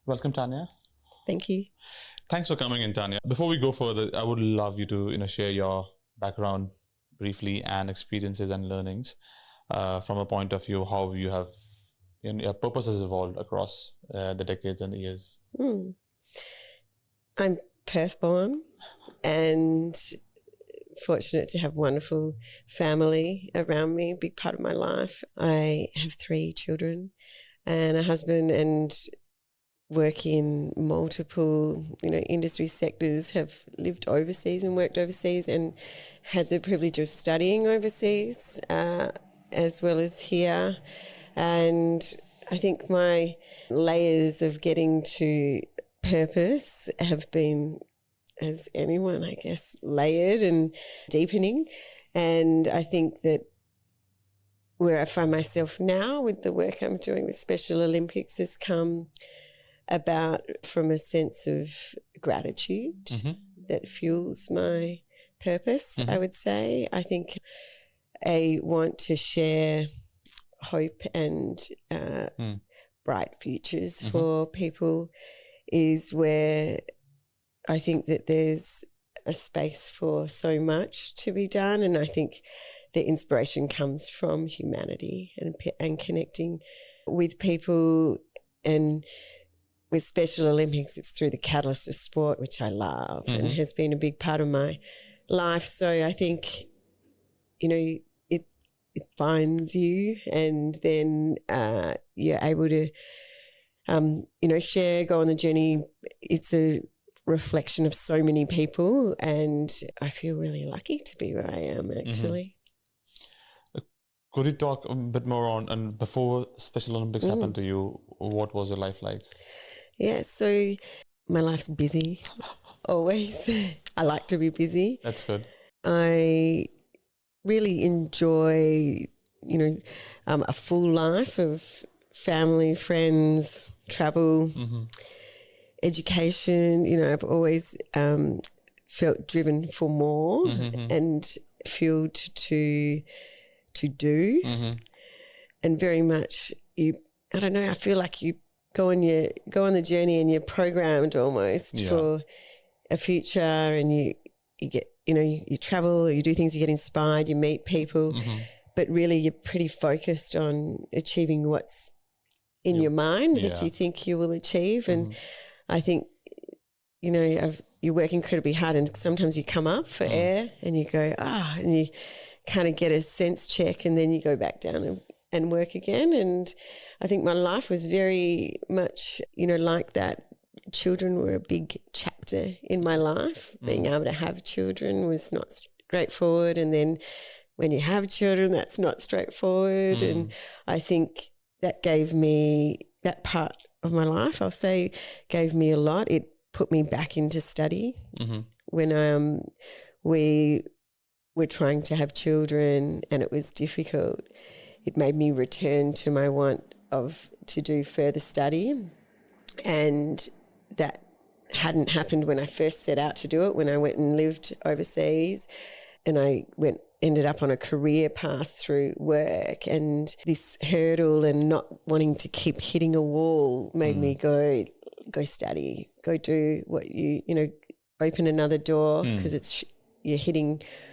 Welcome, Tanya. Thank you. Thanks for coming in, Tanya. Before we go further, I would love you to share your background briefly and experiences and learnings from a point of view how you have your purpose has evolved across the decades and the years. I'm Perth born and fortunate to have wonderful family around me, big part of my life. I have 3 children and a husband, and work in multiple, industry sectors, have lived overseas and worked overseas and had the privilege of studying overseas as well as here. And I think my layers of getting to purpose have been, as anyone, I guess, layered and deepening. And I think that where I find myself now with the work I'm doing with Special Olympics has come about from a sense of gratitude that fuels my purpose, I would say. I think I want to share hope and bright futures for people is where I think that there's a space for so much to be done. And I think the inspiration comes from humanity and connecting with people. And with Special Olympics, it's through the catalyst of sport, which I love and has been a big part of my life. So I think, it finds you, and then you're able to, share, go on the journey. It's a reflection of so many people, and I feel really lucky to be where I am, actually. Could you talk a bit more on, and before Special Olympics happened to you, what was your life like? Yeah, so my life's busy, always. I like to be busy. That's good. I really enjoy, a full life of family, friends, travel, education. I've always felt driven for more and fueled to do. And very much I feel like you go on the journey and you're programmed almost for a future, and you get, you travel or you do things, you get inspired, you meet people, but really you're pretty focused on achieving what's in your mind that you think you will achieve. And I think, you work incredibly hard, and sometimes you come up for air and you go, and you kind of get a sense check, and then you go back down and work again. And I think my life was very much, like that. Children were a big chapter in my life. Being able to have children was not straightforward. And then when you have children, that's not straightforward. And I think that gave me, that part of my life, I'll say, gave me a lot. It put me back into study. When we were trying to have children and it was difficult, it made me return to my want to do further study. And that hadn't happened when I first set out to do it, when I went and lived overseas, and I ended up on a career path through work, and this hurdle and not wanting to keep hitting a wall made me go study, go do what open another door, because you're hitting